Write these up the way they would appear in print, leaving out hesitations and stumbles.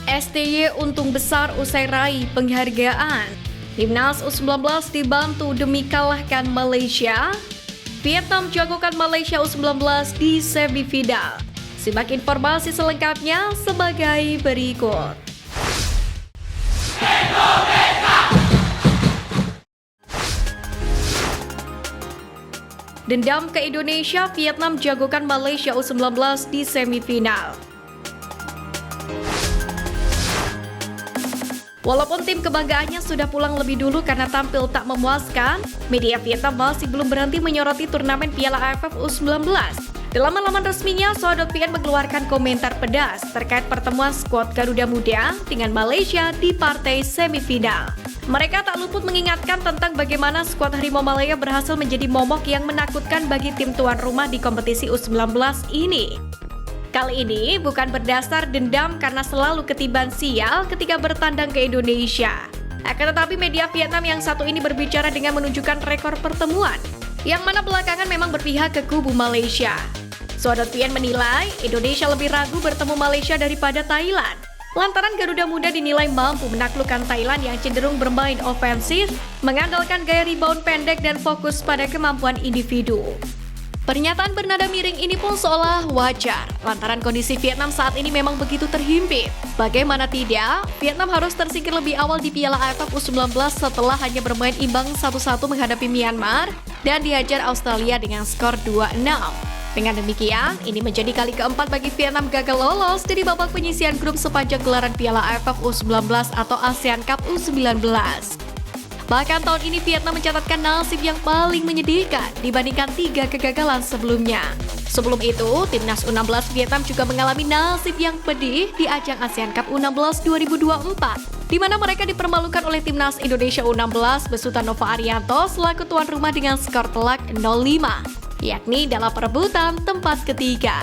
STY untung besar usai raih penghargaan. Timnas U19 dibantu demi kalahkan Malaysia. Vietnam jagokan Malaysia U19 di semifinal. Simak informasi selengkapnya sebagai berikut. Dendam ke Indonesia, Vietnam jagokan Malaysia U19 di semifinal. Walaupun tim kebanggaannya sudah pulang lebih dulu karena tampil tak memuaskan, media Vietnam masih belum berhenti menyoroti turnamen Piala AFF U19. Dalam laman resminya, Soa.vn mengeluarkan komentar pedas terkait pertemuan skuad Garuda Muda dengan Malaysia di partai semifinal. Mereka tak luput mengingatkan tentang bagaimana skuad Harimau Malaya berhasil menjadi momok yang menakutkan bagi tim tuan rumah di kompetisi U19 ini. Kali ini bukan berdasar dendam karena selalu ketiban sial ketika bertandang ke Indonesia. Akan tetapi media Vietnam yang satu ini berbicara dengan menunjukkan rekor pertemuan, yang mana belakangan memang berpihak ke kubu Malaysia. Soa.vn menilai Indonesia lebih ragu bertemu Malaysia daripada Thailand, lantaran Garuda Muda dinilai mampu menaklukkan Thailand yang cenderung bermain ofensif, mengandalkan gaya rebound pendek dan fokus pada kemampuan individu. Pernyataan bernada miring ini pun seolah wajar, lantaran kondisi Vietnam saat ini memang begitu terhimpit. Bagaimana tidak, Vietnam harus tersingkir lebih awal di Piala AFF U19 setelah hanya bermain imbang 1-1 menghadapi Myanmar dan dihajar Australia dengan skor 2-6. Dengan demikian, ini menjadi kali keempat bagi Vietnam gagal lolos dari babak penyisihan grup sepanjang gelaran Piala AFF U19 atau ASEAN Cup U19. Bahkan tahun ini Vietnam mencatatkan nasib yang paling menyedihkan dibandingkan 3 kegagalan sebelumnya. Sebelum itu, timnas U16 Vietnam juga mengalami nasib yang pedih di ajang ASEAN Cup U16 2024, di mana mereka dipermalukan oleh timnas Indonesia U16 besutan Nova Arianto selaku tuan rumah dengan skor telak 0-5, yakni dalam perebutan tempat ketiga.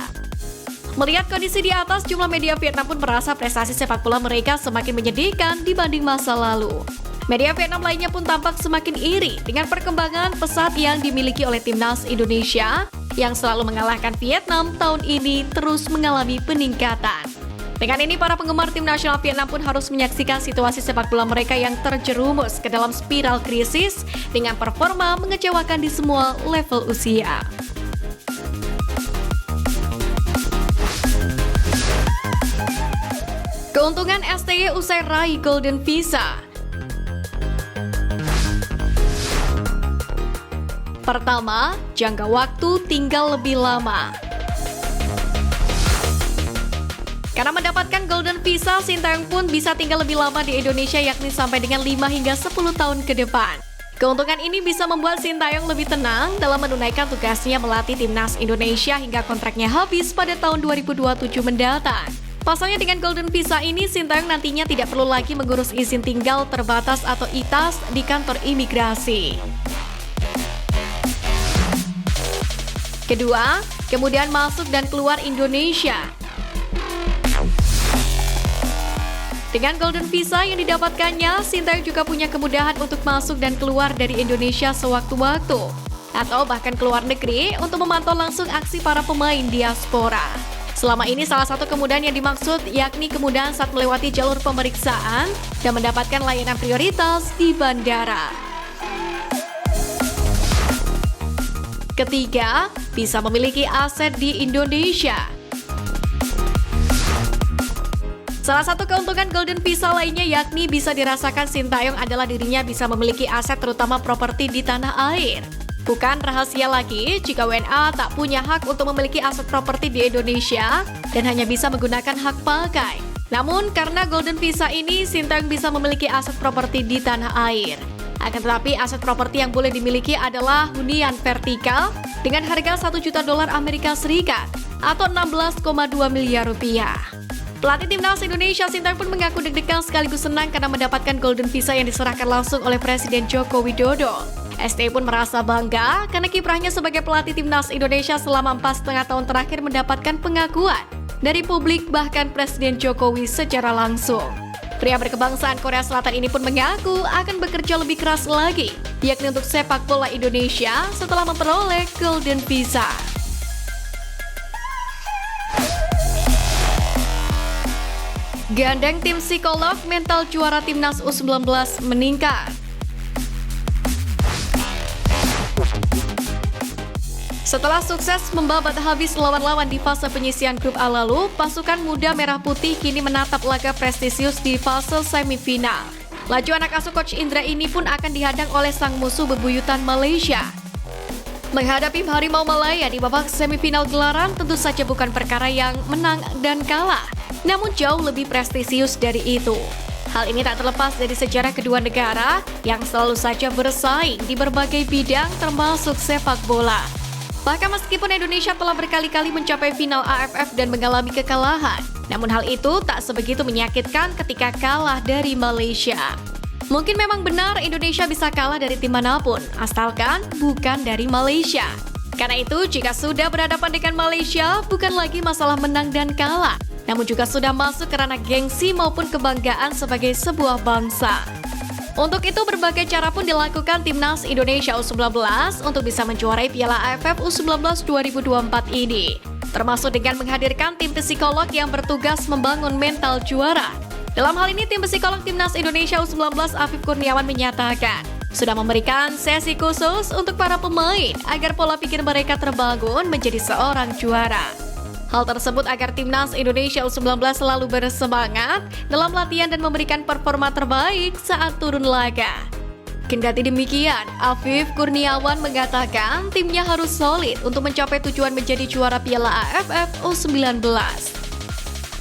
Melihat kondisi di atas, jumlah media Vietnam pun merasa prestasi sepak bola mereka semakin menyedihkan dibanding masa lalu. Media Vietnam lainnya pun tampak semakin iri dengan perkembangan pesat yang dimiliki oleh timnas Indonesia yang selalu mengalahkan Vietnam tahun ini terus mengalami peningkatan. Dengan ini, para penggemar tim nasional Vietnam pun harus menyaksikan situasi sepak bola mereka yang terjerumus ke dalam spiral krisis dengan performa mengecewakan di semua level usia. Keuntungan STY usai raih Golden Visa. Pertama, jangka waktu tinggal lebih lama. Karena mendapatkan Golden Visa, Sintayong pun bisa tinggal lebih lama di Indonesia yakni sampai dengan 5 hingga 10 tahun ke depan. Keuntungan ini bisa membuat Sintayong lebih tenang dalam menunaikan tugasnya melatih timnas Indonesia hingga kontraknya habis pada tahun 2027 mendatang. Pasalnya dengan Golden Visa ini, Sintayong nantinya tidak perlu lagi mengurus izin tinggal terbatas atau ITAS di kantor imigrasi. Kedua, kemudahan masuk dan keluar Indonesia. Dengan Golden Visa yang didapatkannya, Sintayong juga punya kemudahan untuk masuk dan keluar dari Indonesia sewaktu-waktu, atau bahkan keluar negeri untuk memantau langsung aksi para pemain diaspora. Selama ini salah satu kemudahan yang dimaksud yakni kemudahan saat melewati jalur pemeriksaan dan mendapatkan layanan prioritas di bandara. Ketiga, bisa memiliki aset di Indonesia. Salah satu keuntungan Golden Visa lainnya yakni bisa dirasakan Sintayong adalah dirinya bisa memiliki aset terutama properti di tanah air. Bukan rahasia lagi jika WNA tak punya hak untuk memiliki aset properti di Indonesia dan hanya bisa menggunakan hak pakai. Namun karena Golden Visa ini, Sintayong bisa memiliki aset properti di tanah air. Akan tetapi aset properti yang boleh dimiliki adalah hunian vertikal dengan harga $1 juta Amerika Serikat atau 16,2 miliar rupiah. Pelatih timnas Indonesia Sintayong pun mengaku deg-degan sekaligus senang karena mendapatkan Golden Visa yang diserahkan langsung oleh Presiden Joko Widodo. STY pun merasa bangga karena kiprahnya sebagai pelatih timnas Indonesia selama 4,5 tahun terakhir mendapatkan pengakuan dari publik bahkan Presiden Jokowi secara langsung. Pria berkebangsaan Korea Selatan ini pun mengaku akan bekerja lebih keras lagi, yakni untuk sepak bola Indonesia setelah memperoleh Golden Visa. Gandeng tim psikolog, mental juara timnas U19 meningkat. Setelah sukses membabat habis lawan-lawan di fase penyisihan grup A lalu, pasukan muda merah putih kini menatap laga prestisius di fase semifinal. Laju anak asuh Coach Indra ini pun akan dihadang oleh sang musuh bebuyutan Malaysia. Menghadapi Harimau Malaya di babak semifinal gelaran tentu saja bukan perkara yang menang dan kalah, namun jauh lebih prestisius dari itu. Hal ini tak terlepas dari sejarah kedua negara yang selalu saja bersaing di berbagai bidang termasuk sepak bola. Bahkan meskipun Indonesia telah berkali-kali mencapai final AFF dan mengalami kekalahan, namun hal itu tak sebegitu menyakitkan ketika kalah dari Malaysia. Mungkin memang benar Indonesia bisa kalah dari tim manapun, asalkan bukan dari Malaysia. Karena itu, jika sudah berhadapan dengan Malaysia, bukan lagi masalah menang dan kalah, namun juga sudah masuk ke ranah gengsi maupun kebanggaan sebagai sebuah bangsa. Untuk itu, berbagai cara pun dilakukan Timnas Indonesia U19 untuk bisa menjuarai Piala AFF U19 2024 ini. Termasuk dengan menghadirkan tim psikolog yang bertugas membangun mental juara. Dalam hal ini, tim psikolog Timnas Indonesia U19 Afif Kurniawan menyatakan sudah memberikan sesi khusus untuk para pemain agar pola pikir mereka terbangun menjadi seorang juara. Hal tersebut agar Timnas Indonesia U19 selalu bersemangat dalam latihan dan memberikan performa terbaik saat turun laga. Kendati demikian, Afif Kurniawan mengatakan timnya harus solid untuk mencapai tujuan menjadi juara Piala AFF U19.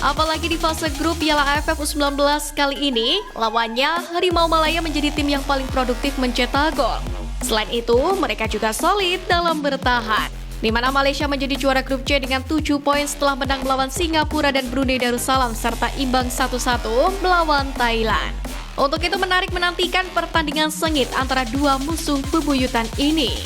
Apalagi di fase grup Piala AFF U19 kali ini, lawannya Harimau Malaya menjadi tim yang paling produktif mencetak gol. Selain itu, mereka juga solid dalam bertahan, di mana Malaysia menjadi juara grup C dengan 7 poin setelah menang melawan Singapura dan Brunei Darussalam serta imbang 1-1 melawan Thailand. Untuk itu menarik menantikan pertandingan sengit antara dua musuh bebuyutan ini.